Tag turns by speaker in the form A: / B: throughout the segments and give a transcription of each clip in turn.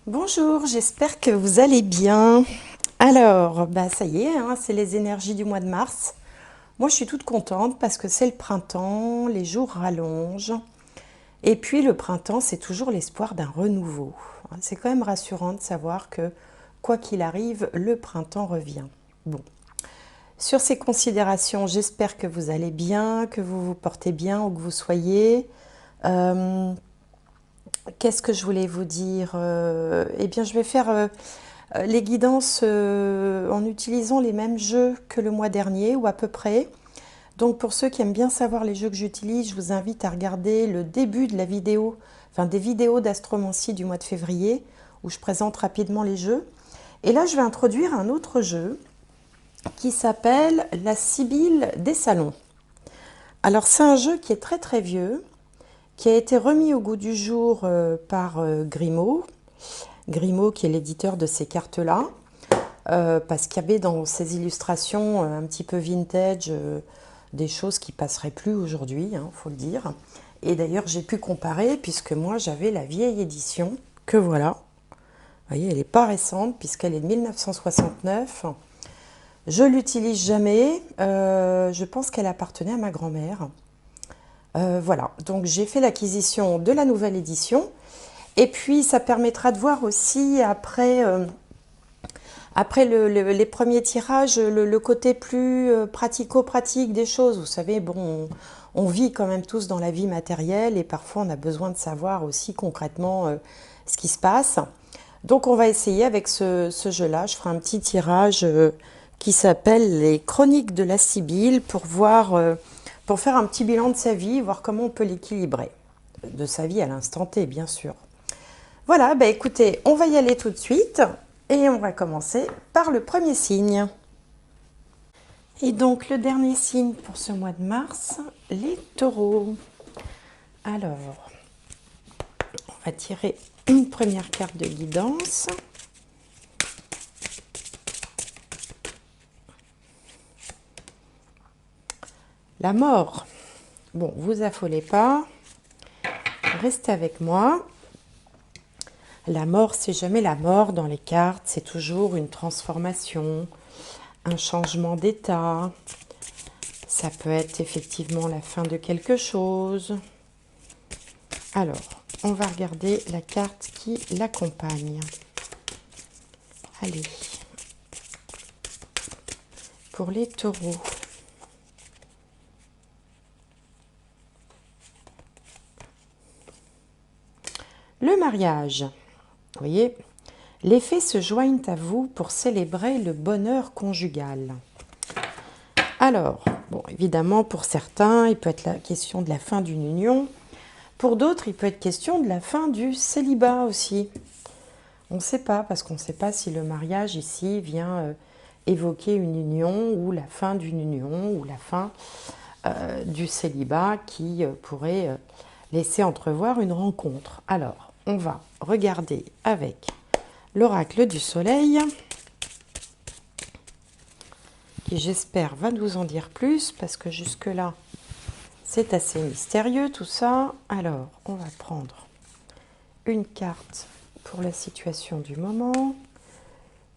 A: Bonjour, j'espère que vous allez bien. Alors, ça y est, hein, c'est les énergies du mois de mars. Moi, je suis toute contente parce que c'est le printemps, les jours rallongent. Et puis, le printemps, c'est toujours l'espoir d'un renouveau. C'est quand même rassurant de savoir que, quoi qu'il arrive, le printemps revient. Bon, sur ces considérations, j'espère que vous allez bien, que vous vous portez bien où que vous soyez. Euh, Qu'est-ce que je voulais vous dire? Eh bien, je vais faire les guidances en utilisant les mêmes jeux que le mois dernier, ou à peu près. Donc, pour ceux qui aiment bien savoir les jeux que j'utilise, je vous invite à regarder le début de la vidéo, enfin des vidéos d'astromancie du mois de février, où je présente rapidement les jeux. Et là, je vais introduire un autre jeu qui s'appelle la Sibylle des salons. Alors, c'est un jeu qui est très très vieux, qui a été remis au goût du jour par Grimaud. Grimaud qui est l'éditeur de ces cartes-là, parce qu'il y avait dans ces illustrations un petit peu vintage des choses qui passeraient plus aujourd'hui, hein, faut le dire. Et d'ailleurs j'ai pu comparer puisque moi j'avais la vieille édition, que voilà. Vous voyez, elle n'est pas récente puisqu'elle est de 1969. Je l'utilise jamais, je pense qu'elle appartenait à ma grand-mère. Voilà, donc j'ai fait l'acquisition de la nouvelle édition. Et puis, ça permettra de voir aussi, après les premiers tirages, le côté plus pratico-pratique des choses. Vous savez, bon, on vit quand même tous dans la vie matérielle et parfois on a besoin de savoir aussi concrètement ce qui se passe. Donc, on va essayer avec ce jeu-là. Je ferai un petit tirage qui s'appelle les Chroniques de la Sibylle pour voir, pour faire un petit bilan de sa vie, voir comment on peut l'équilibrer. De sa vie à l'instant T, bien sûr. Voilà, écoutez, on va y aller tout de suite et on va commencer par le premier signe. Et donc le dernier signe pour ce mois de mars, les taureaux. Alors, on va tirer une première carte de guidance. La mort. Bon, vous affolez pas, restez avec moi. La mort, c'est jamais la mort dans les cartes, c'est toujours une transformation, un changement d'état. Ça peut être effectivement la fin de quelque chose. Alors, on va regarder la carte qui l'accompagne. Allez, pour les taureaux. Le mariage. Vous voyez, les fées se joignent à vous pour célébrer le bonheur conjugal. Alors, bon, évidemment, pour certains, il peut être la question de la fin d'une union. Pour d'autres, il peut être question de la fin du célibat aussi. On ne sait pas, parce qu'on ne sait pas si le mariage ici vient évoquer une union ou la fin d'une union ou la fin du célibat qui pourrait laisser entrevoir une rencontre. Alors, on va regarder avec l'oracle du soleil, qui j'espère va nous en dire plus, parce que jusque-là, c'est assez mystérieux tout ça. Alors, on va prendre une carte pour la situation du moment,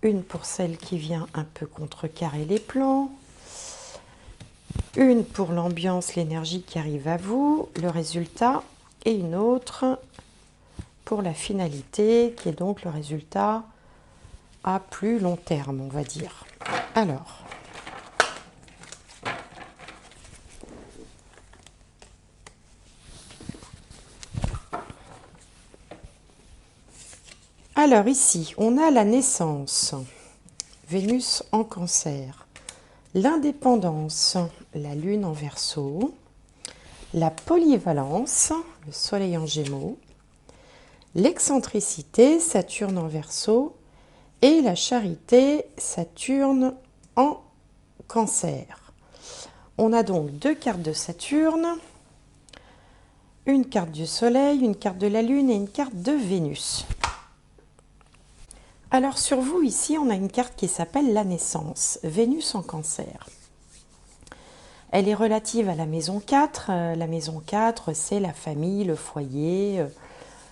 A: une pour celle qui vient un peu contrecarrer les plans, une pour l'ambiance, l'énergie qui arrive à vous, le résultat, et une autre pour la finalité, qui est donc le résultat à plus long terme, on va dire. Alors ici, on a la naissance, Vénus en Cancer, l'indépendance, la Lune en Verseau, la polyvalence, le Soleil en Gémeaux, l'excentricité, Saturne en Verseau, et la charité, Saturne en Cancer. On a donc deux cartes de Saturne, une carte du Soleil, une carte de la Lune et une carte de Vénus. Alors sur vous ici, on a une carte qui s'appelle la naissance, Vénus en Cancer. Elle est relative à la maison 4. La maison 4, c'est la famille, le foyer,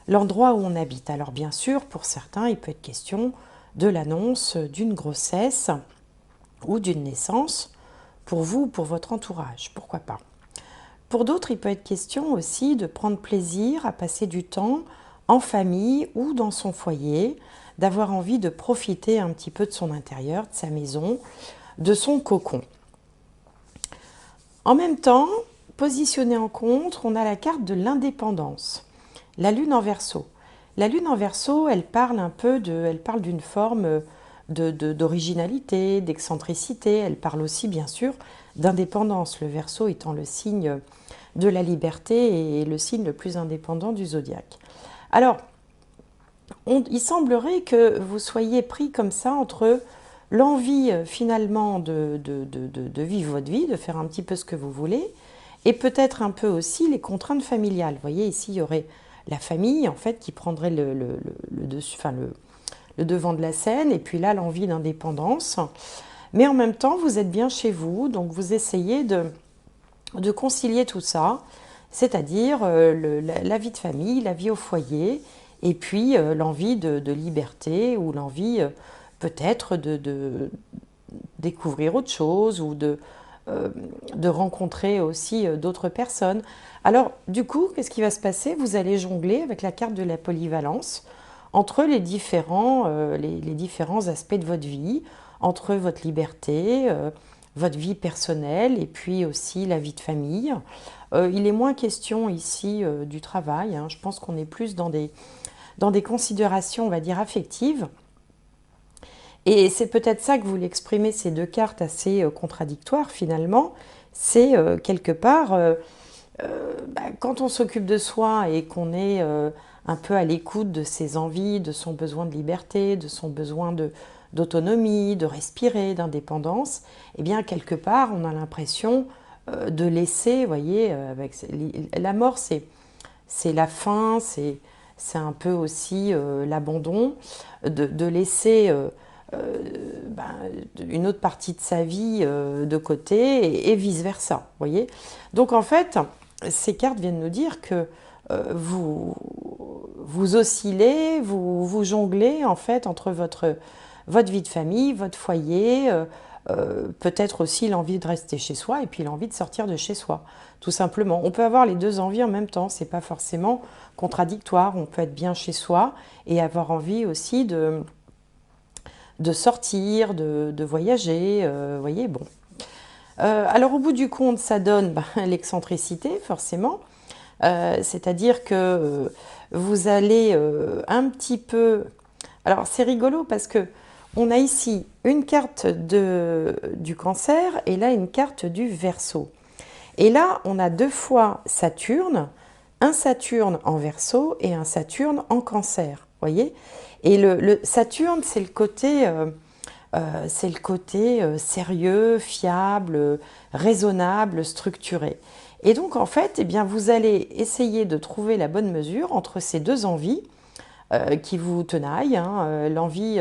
A: l'endroit où on habite. Alors bien sûr, pour certains, il peut être question de l'annonce d'une grossesse ou d'une naissance, pour vous ou pour votre entourage, pourquoi pas. Pour d'autres, il peut être question aussi de prendre plaisir à passer du temps en famille ou dans son foyer, d'avoir envie de profiter un petit peu de son intérieur, de sa maison, de son cocon. En même temps, positionné en contre, on a la carte de l'indépendance, la lune en Verseau. La lune en Verseau, elle parle d'une forme d'originalité, d'excentricité. Elle parle aussi, bien sûr, d'indépendance. Le Verseau étant le signe de la liberté et le signe le plus indépendant du zodiaque. Alors, il semblerait que vous soyez pris comme ça entre l'envie finalement de vivre votre vie, de faire un petit peu ce que vous voulez, et peut-être un peu aussi les contraintes familiales. Vous voyez, ici, il y aurait la famille, en fait, qui prendrait le devant de la scène, et puis là, l'envie d'indépendance. Mais en même temps, vous êtes bien chez vous, donc vous essayez de concilier tout ça, c'est-à-dire la vie de famille, la vie au foyer, et puis l'envie de liberté ou l'envie peut-être de découvrir autre chose ou de rencontrer aussi d'autres personnes. Alors du coup, qu'est-ce qui va se passer? Vous allez jongler avec la carte de la polyvalence entre les différents aspects de votre vie, entre votre liberté, votre vie personnelle et puis aussi la vie de famille. Il est moins question ici du travail, hein. Je pense qu'on est plus dans des considérations, on va dire, affectives. Et c'est peut-être ça que voulaient exprimer ces deux cartes assez contradictoires finalement. C'est quelque part, quand on s'occupe de soi et qu'on est un peu à l'écoute de ses envies, de son besoin de liberté, de son besoin d'autonomie, de respirer, d'indépendance, eh bien quelque part on a l'impression de laisser, vous voyez, la mort c'est la fin, c'est un peu aussi l'abandon, de laisser une autre partie de sa vie de côté et vice-versa, vous voyez. Donc en fait, ces cartes viennent nous dire que vous oscillez, vous jonglez en fait entre votre vie de famille, votre foyer, peut-être aussi l'envie de rester chez soi et puis l'envie de sortir de chez soi, tout simplement. On peut avoir les deux envies en même temps, c'est pas forcément contradictoire. On peut être bien chez soi et avoir envie aussi de sortir, de voyager, voyez, bon. Alors au bout du compte, ça donne l'excentricité, forcément. C'est-à-dire que vous allez un petit peu... Alors c'est rigolo parce que on a ici une carte du Cancer et là une carte du Verseau. Et là, on a deux fois Saturne, un Saturne en Verseau et un Saturne en Cancer, voyez. Et le Saturne, c'est le côté sérieux, fiable, raisonnable, structuré. Et donc, en fait, eh bien, vous allez essayer de trouver la bonne mesure entre ces deux envies qui vous tenaillent, hein, l'envie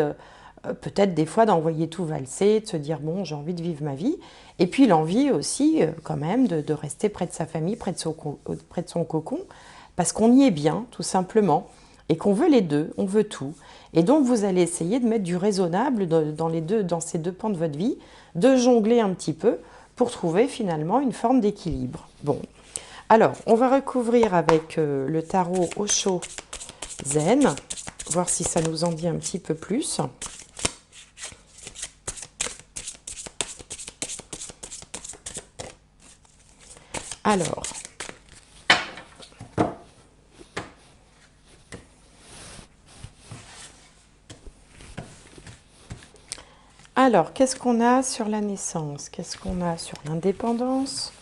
A: peut-être des fois d'envoyer tout valser, de se dire bon, j'ai envie de vivre ma vie, et puis l'envie aussi quand même de rester près de sa famille, près de son cocon, parce qu'on y est bien, tout simplement, et qu'on veut les deux, on veut tout. Et donc vous allez essayer de mettre du raisonnable dans ces deux pans de votre vie, de jongler un petit peu pour trouver finalement une forme d'équilibre. Bon, alors on va recouvrir avec le tarot Osho Zen, voir si ça nous en dit un petit peu plus. Alors, qu'est-ce qu'on a sur la naissance? Qu'est-ce qu'on a sur l'indépendance?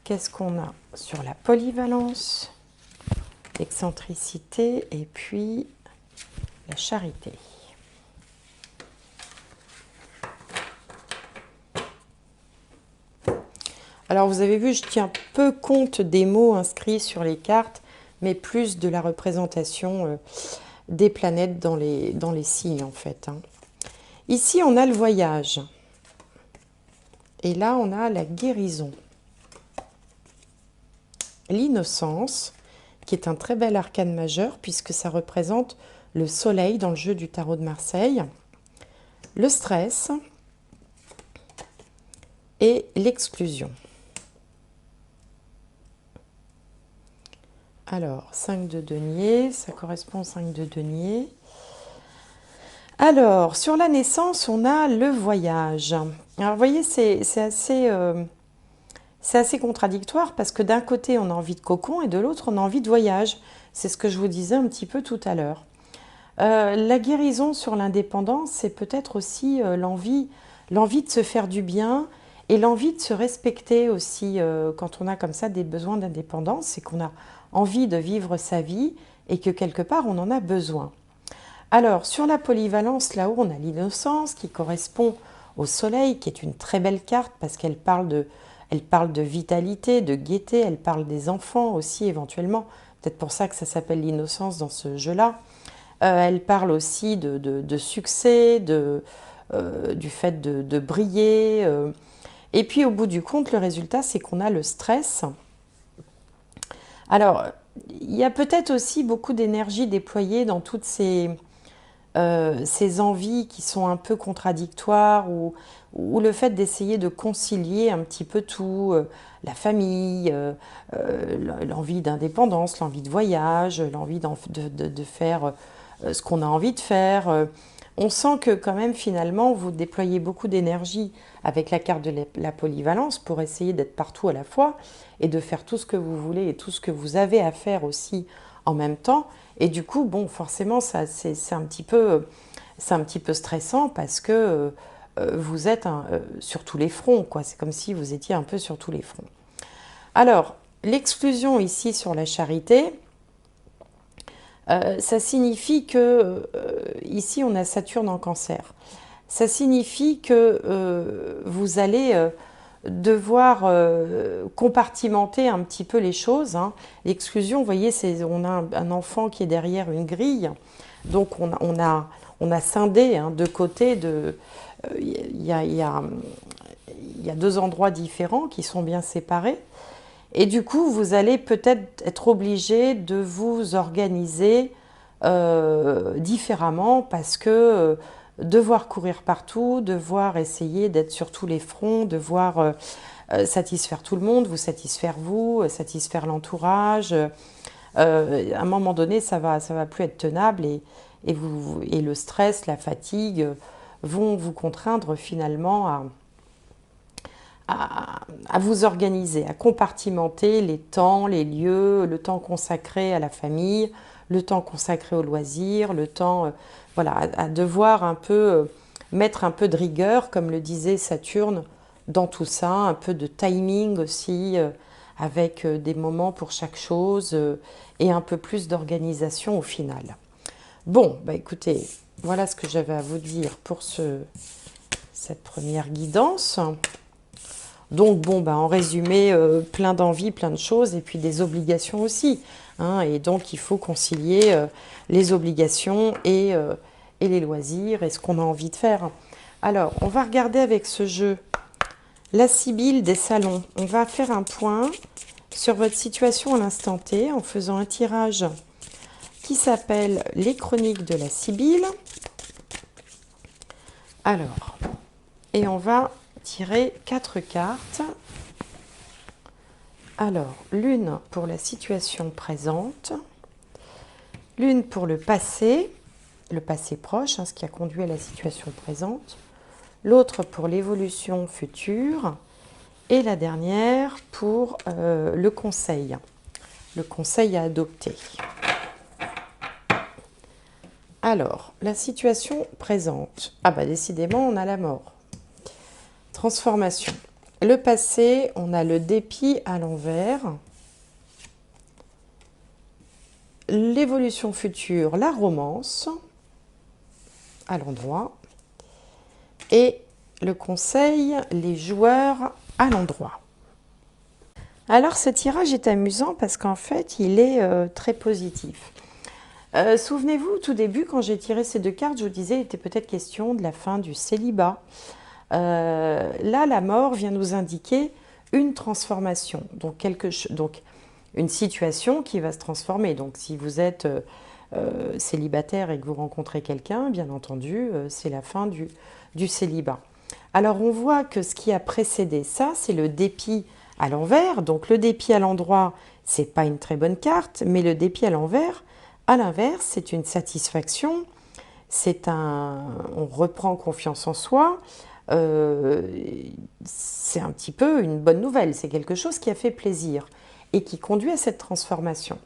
A: Qu'est-ce qu'on a sur la polyvalence, l'excentricité et puis la charité? Alors, vous avez vu, je tiens peu compte des mots inscrits sur les cartes, mais plus de la représentation des planètes dans les signes, en fait, hein. Ici, on a le voyage. Et là, on a la guérison. L'innocence qui est un très bel arcane majeur puisque ça représente le soleil dans le jeu du tarot de Marseille, le stress et l'exclusion. Alors, 5 de denier, ça correspond au 5 de denier. Alors, sur la naissance, on a le voyage. Alors, vous voyez, c'est assez contradictoire parce que d'un côté, on a envie de cocon et de l'autre, on a envie de voyage. C'est ce que je vous disais un petit peu tout à l'heure. La guérison sur l'indépendance, c'est peut-être aussi l'envie de se faire du bien et l'envie de se respecter aussi quand on a comme ça des besoins d'indépendance, c'est qu'on a envie de vivre sa vie et que quelque part, on en a besoin. Alors, sur la polyvalence, là-haut, on a l'innocence qui correspond au soleil, qui est une très belle carte parce qu'elle parle de vitalité, de gaieté, elle parle des enfants aussi éventuellement. Peut-être pour ça que ça s'appelle l'innocence dans ce jeu-là. Elle parle aussi de succès, du fait de briller. Et puis au bout du compte, le résultat, c'est qu'on a le stress. Alors, il y a peut-être aussi beaucoup d'énergie déployée dans toutes ces envies qui sont un peu contradictoires ou le fait d'essayer de concilier un petit peu tout, la famille, l'envie d'indépendance, l'envie de voyage, l'envie de faire ce qu'on a envie de faire. On sent que quand même finalement vous déployez beaucoup d'énergie avec la carte de la polyvalence pour essayer d'être partout à la fois et de faire tout ce que vous voulez et tout ce que vous avez à faire aussi en même temps. Et du coup, bon, forcément, c'est un petit peu stressant parce que vous êtes sur tous les fronts, quoi. C'est comme si vous étiez un peu sur tous les fronts. Alors, l'exclusion ici sur la charité, ça signifie que, ici on a Saturne en Cancer, ça signifie que vous allez devoir compartimenter un petit peu les choses. Hein. L'exclusion, vous voyez, on a un enfant qui est derrière une grille, donc on a scindé hein, de côté, il y a deux endroits différents qui sont bien séparés. Et du coup, vous allez peut-être être obligé de vous organiser différemment parce que devoir courir partout, devoir essayer d'être sur tous les fronts, devoir satisfaire tout le monde, vous satisfaire vous, satisfaire l'entourage, à un moment donné, ça va plus être tenable et le stress, la fatigue vont vous contraindre finalement à vous organiser, à compartimenter les temps, les lieux, le temps consacré à la famille, le temps consacré aux loisirs, le temps, voilà, à devoir un peu mettre un peu de rigueur, comme le disait Saturne, dans tout ça, un peu de timing aussi, avec des moments pour chaque chose et un peu plus d'organisation au final. Bon, bah écoutez, voilà ce que j'avais à vous dire pour cette première guidance. Donc bon, bah, en résumé, plein d'envie, plein de choses, et puis des obligations aussi. Hein, et donc il faut concilier les obligations et les loisirs et ce qu'on a envie de faire. Alors, on va regarder avec ce jeu la Sibylle des salons. On va faire un point sur votre situation à l'instant T en faisant un tirage qui s'appelle les chroniques de la Sibylle. Alors, et on va tirer 4 cartes. Alors, l'une pour la situation présente, l'une pour le passé proche, hein, ce qui a conduit à la situation présente, l'autre pour l'évolution future, et la dernière pour le conseil à adopter. Alors, la situation présente. Ah bah décidément, on a la mort. Transformation. Le passé, on a le dépit à l'envers. L'évolution future, la romance à l'endroit. Et le conseil, les joueurs à l'endroit. Alors ce tirage est amusant parce qu'en fait, il est très positif. Souvenez-vous, au tout début, quand j'ai tiré ces 2 cartes, je vous disais, il était peut-être question de la fin du célibat. Là, la mort vient nous indiquer une transformation. Donc une situation qui va se transformer. Donc si vous êtes célibataire et que vous rencontrez quelqu'un, bien entendu, c'est la fin du célibat. Alors on voit que ce qui a précédé ça, c'est le dépit à l'envers. Donc le dépit à l'endroit, c'est pas une très bonne carte, mais le dépit à l'envers, à l'inverse, c'est une satisfaction, on reprend confiance en soi, euh, c'est un petit peu une bonne nouvelle, c'est quelque chose qui a fait plaisir et qui conduit à cette transformation.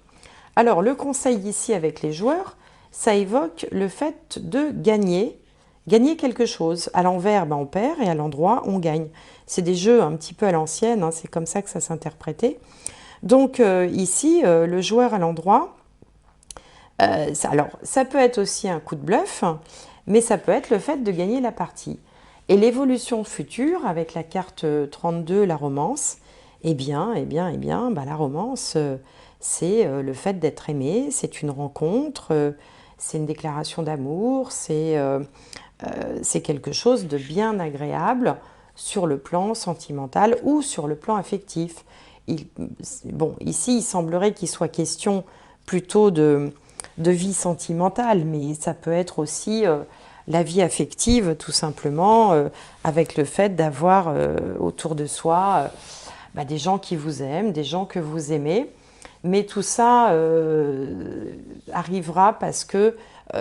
A: Alors le conseil ici avec les joueurs, ça évoque le fait de gagner quelque chose. À l'envers, ben, on perd et à l'endroit, on gagne. C'est des jeux un petit peu à l'ancienne, hein, c'est comme ça que ça s'interprétait. Donc ici, le joueur à l'endroit, alors ça peut être aussi un coup de bluff, mais ça peut être le fait de gagner la partie. Et l'évolution future avec la carte 32, la romance, bah, la romance, c'est le fait d'être aimé, c'est une rencontre, c'est une déclaration d'amour, c'est quelque chose de bien agréable sur le plan sentimental ou sur le plan affectif. Bon, ici, il semblerait qu'il soit question plutôt de vie sentimentale, mais ça peut être aussi la vie affective, tout simplement, avec le fait d'avoir autour de soi bah, des gens qui vous aiment, des gens que vous aimez. Mais tout ça arrivera parce que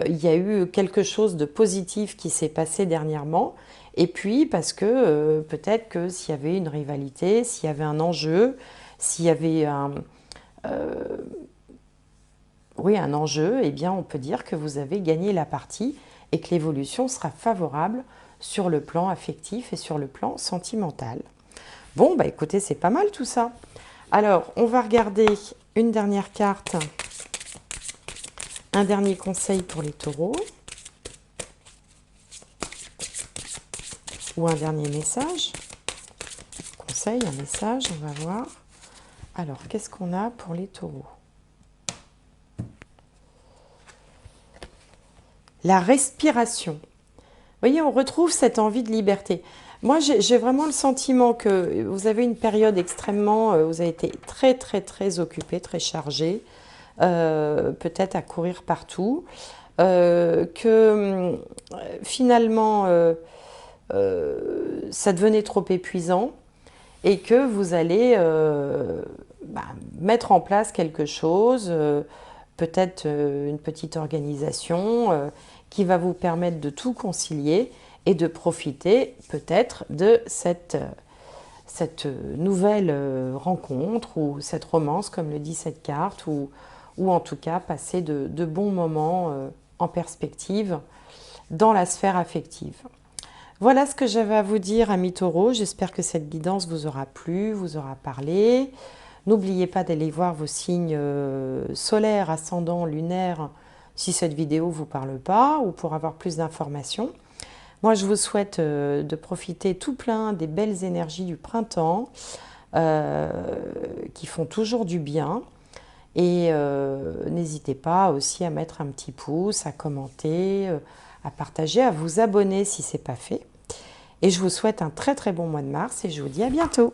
A: il y a eu quelque chose de positif qui s'est passé dernièrement. Et puis parce que peut-être que s'il y avait une rivalité, s'il y avait un enjeu, s'il y avait oui, un enjeu, eh bien on peut dire que vous avez gagné la partie et que l'évolution sera favorable sur le plan affectif et sur le plan sentimental. Bon, bah écoutez, c'est pas mal tout ça. Alors, on va regarder une dernière carte, un dernier conseil pour les taureaux, ou un dernier message. Conseil, un message, on va voir. Alors, qu'est-ce qu'on a pour les taureaux? La respiration. Vous voyez, on retrouve cette envie de liberté. Moi, j'ai vraiment le sentiment que vous avez une période extrêmement... vous avez été très, très, très occupé, très chargé, peut-être à courir partout, que finalement, ça devenait trop épuisant et que vous allez bah, mettre en place quelque chose, peut-être une petite organisation qui va vous permettre de tout concilier et de profiter peut-être de cette nouvelle rencontre ou cette romance, comme le dit cette carte, ou en tout cas passer de bons moments en perspective dans la sphère affective. Voilà ce que j'avais à vous dire, amis taureaux. J'espère que cette guidance vous aura plu, vous aura parlé. N'oubliez pas d'aller voir vos signes solaires, ascendants, lunaires, si cette vidéo ne vous parle pas, ou pour avoir plus d'informations. Moi, je vous souhaite de profiter tout plein des belles énergies du printemps, qui font toujours du bien. Et n'hésitez pas aussi à mettre un petit pouce, à commenter, à partager, à vous abonner si ce n'est pas fait. Et je vous souhaite un très très bon mois de mars et je vous dis à bientôt.